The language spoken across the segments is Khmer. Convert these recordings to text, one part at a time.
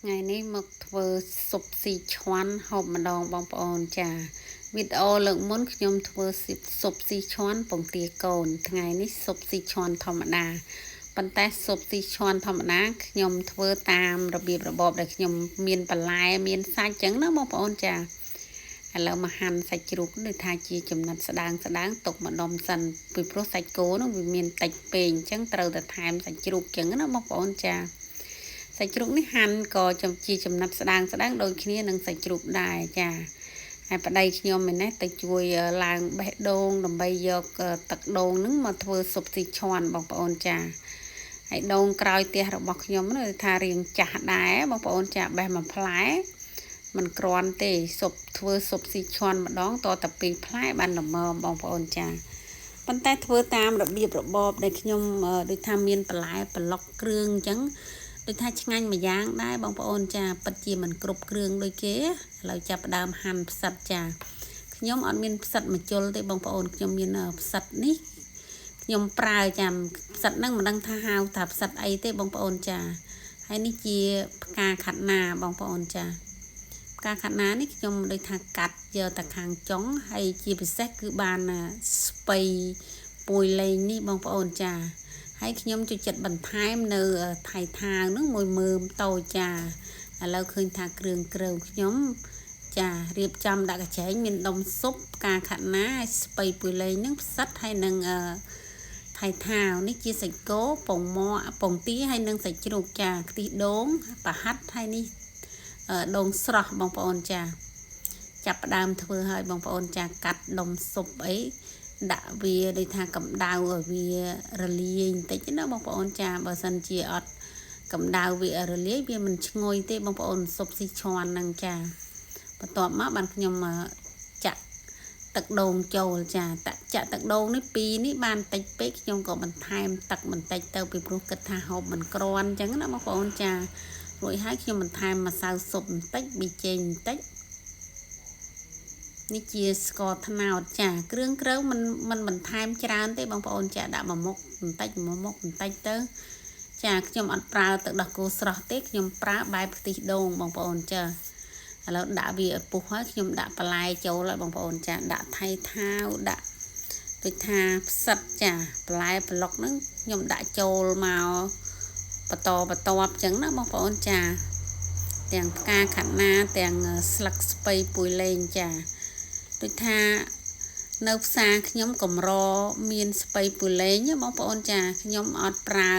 ថ្ងៃនេះមកធ្វើស៊ុបស៊ីឈាន់ហូបម្ដងបងប្អូនចាវីដេអូលើកមុនខ្ញុំធ្វើស៊ុបស៊ីឈាន់ពងទាកូនថ្ងៃនេះស៊ុបស៊ីឈាន់ធម្មតាប៉ុន្តែស៊ុបស៊ីឈាន់ធម្មតាខ្ញុំធ្វើតាមរបៀបរបបដែលខ្ញុំមានបន្លែមានសាច់ចឹងណាបងប្អូនចាឥឡូវមកហាន់សាច់ជ្រូកដូចថាជាចំណិតស្ដើងទុកមកដុំសិនពីព្រោះសាច់គោនោះវាមានតិចពេកអញ្ចឹងត្រូវតែថែមសាច់ជ្រូកចឹងណាបងប្អូនចាសាច់ជ្រូកនេះហាន់ក៏ជាចំណិតស្ដើងដូចគ្នានឹងសាច់ជ្រូកដែរចាហើយប្តីខ្ញុំឯនេះទៅជួយឡើងបេះដូងដើម្បីយកទឹកដូងនឹងមកធ្វើស៊ុបស៊ីឈាន់បងប្អូនចាហើយដូងក្រោយផ្ទះរបស់ខ្ញុំនោះថារៀងចាស់ដែរបងប្អូនចាបេះមួយផ្លែមិនក្រាន់ទេធ្វើស៊ុបស៊ីឈាន់ម្ដងតតែពីរផ្លែបានល្មមបងប្អូនចាប៉ុន្តែធ្វើតាមរបៀបរបបដែលខ្ញុំដូចថាមានបន្លែប្លុកគ្រឿងអញ្ចឹងដូចថាឆ្ងាញ់មួយយ៉ាងដែរបងប្អូនចាពិតជាមិនគ្រប់គ្រឿងដូចគេឥឡូវចាប់ផ្ដើមហាន់ផ្សិតចាខ្ញុំអត់មានផ្សិតមួយជុលទេបងប្អូនខ្ញុំមានផ្សិតនេះខ្ញុំប្រើចាំផ្សិតហ្នឹងមិនដឹងថាហៅថាផ្សិតអីទេបងប្អូនចាហើយនេះជាផ្កាខាត់ណាបងប្អូនចាផ្កាខាត់ណានេះខ្ញុំដូចថាកាត់យកតែខាងចុងហើយជាពិសេសគឺបានស្ពៃពួយលេងនេះបងប្អូនចាហើយខ្ញុំចូលចិត្តបន្ថែមនៅថៃថាវនឹងមួយមើមតូចចាឥឡូវឃើញថាគ្រឿងក្រៅខ្ញុំចារៀបចំដាក់កញ្ឆែងមានដុំស៊ុបផ្កាខាត់ណាហើយស្ពៃពួយលេងនឹងផ្សិតហើយនឹងថៃថាវនេះជាសាច់គោពងមាន់ពងទាហើយនឹងសាច់ជ្រូកចាខ្ទិះដូងប្រហាត់ហើយនេះដូងស្រស់បងប្អូនចាចាប់ផ្ដើមធ្វើឲ្យបងប្អូនចាកាត់ដុំស៊ុបអីដាក់វាដូចថាកម្ដៅឲ្យវារលាយបន្តិចណាបងប្អូនចាបើសិនជាអត់កម្ដៅវារលាយវាមិនឈ្ងុយទេបងប្អូនស៊ុបស៊ីឈាន់ហ្នឹងចាបន្ទាប់មកបានខ្ញុំចាក់ទឹកដូងចូលចាចាក់ទឹកដូងនេះនេះបានតិចពេកខ្ញុំក៏បន្ថែមទឹកបន្តិចទៅពីព្រោះគិតថាហូបមិនក្រាន់អញ្ចឹងណាបងប្អូនចារួចហើយខ្ញុំបន្ថែមម្សៅស៊ុបបន្តិចប៊ីចេងបន្តិចនេះជាស្ករត្នោតចាគ្រឿងក្រៅមិនបន្ថែមច្រើនទេបងប្អូនចាដាក់មួយមុខបន្តិចទៅចាខ្ញុំអត់ប្រើទឹកដោះគោស្រស់ទេខ្ញុំប្រើបែបខ្ទិះដូងបងប្អូនចាឥឡូវដាក់វាឲ្យពុះហើយខ្ញុំដាក់បន្លែចូលហើយបងប្អូនចាដាក់ថៃថាវដាក់ដូចថាផ្សិតចាបន្លែប្លុកហ្នឹងខ្ញុំដាក់ចូលមកបន្តអញ្ចឹងណាបងប្អូនចាទាំងផ្កាខាត់ណាទាំងស្លឹកស្ពៃពួយលេងចាដូចថានៅផ្សារខ្ញុំកម្រមានស្ពៃពូលេងបងប្អូនចាខ្ញុំអត់ប្រើ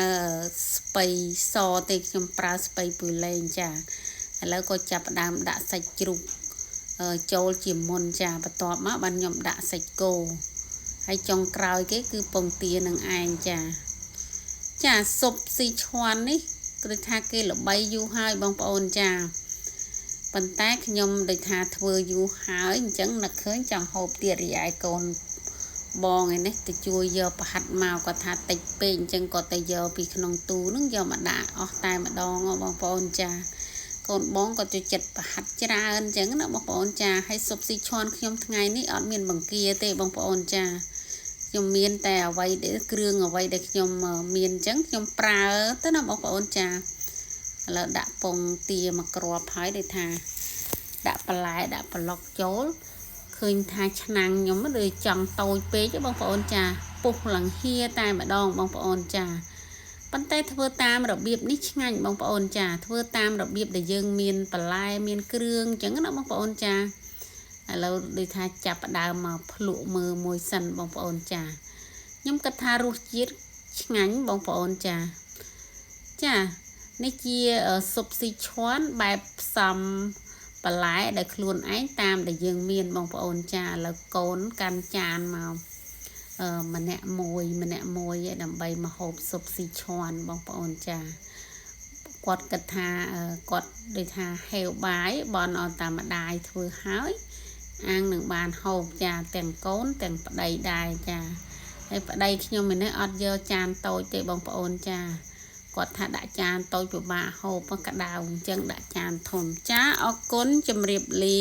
ស្ពៃសទេខ្ញុំប្រើស្ពៃពូលេងចាឥឡូវក៏ចាប់ផ្ដើមដាក់សាច់ជ្រូកចូលជាមុនចាបន្ទាប់មកបានខ្ញុំដាក់សាច់គោហើយចុងក្រោយគេគឺពងទានឹងឯងចាស៊ុបស៊ីឈាន់នេះគឺថាគេល្បីយូរហើយបងប្អូនចាប៉ុន្តែខ្ញុំដូចថាធ្វើយូរហើយអញ្ចឹងនឹកឃើញចង់ហូបទៀតរីឯកូនបងឯនេះទៅជួយយកប្រហាត់មកគាត់ថាតិចពេកអញ្ចឹងគាត់ទៅយកពីក្នុងទូនឹងយកមកដាក់អស់តែម្ដងបងប្អូនចាកូនបងក៏ចូលចិត្តប្រហាត់ច្រើនអញ្ចឹងណាបងប្អូនចាហើយស៊ុបស៊ីឈាន់ខ្ញុំថ្ងៃនេះអត់មានបង្គាទេបងប្អូនចាខ្ញុំមានតែអ្វីដែលគ្រឿងអ្វីដែលខ្ញុំមានអញ្ចឹងខ្ញុំប្រើទៅណាបងប្អូនចាឥឡូវដាក់ពងទាមកគ្រាប់ហើយដូចថាដាក់បន្លែដាក់ប្លុកចូលឃើញថាឆ្នាំងខ្ញុំដូចចង់តូចពេកបងប្អូនចាពុះលង្ហៀតែម្ដងបងប្អូនចាប៉ុន្តែធ្វើតាមរបៀបនេះឆ្ងាញ់បងប្អូនចាធ្វើតាមរបៀបដែលយើងមានបន្លែមានគ្រឿងអញ្ចឹងណាបងប្អូនចាឥឡូវដូចថាចាប់ផ្ដើមមកភ្លក់មើលមួយសិនបងប្អូនចាខ្ញុំគិតថារសជាតិឆ្ងាញ់បងប្អូនចានេះជាស៊ុបស៊ីឈាន់បែបផ្សំបន្លែដែលខ្លួនឯងតាមដែលយើងមានបងប្អូនចាឥឡូវកូនកាន់ចានមកម្នាក់មួយដើម្បីមកហូបស៊ុបស៊ីឈាន់បងប្អូនចាគាត់គិតថាគាត់ដូចថាហេវបាយបនអត់តាមម្ដាយធ្វើហើយអាងនឹងបានហូបចាទាំងកូនទាំងប្តីដែរចាហើយប្តីខ្ញុំឯនេះអត់យកចានតូចទេបងប្អូនចាគាត់ថាដាក់ចានតូចពិបាកហូបក្តៅអញ្ចឹងដាក់ចានធំចាអរគុណជម្រាបលា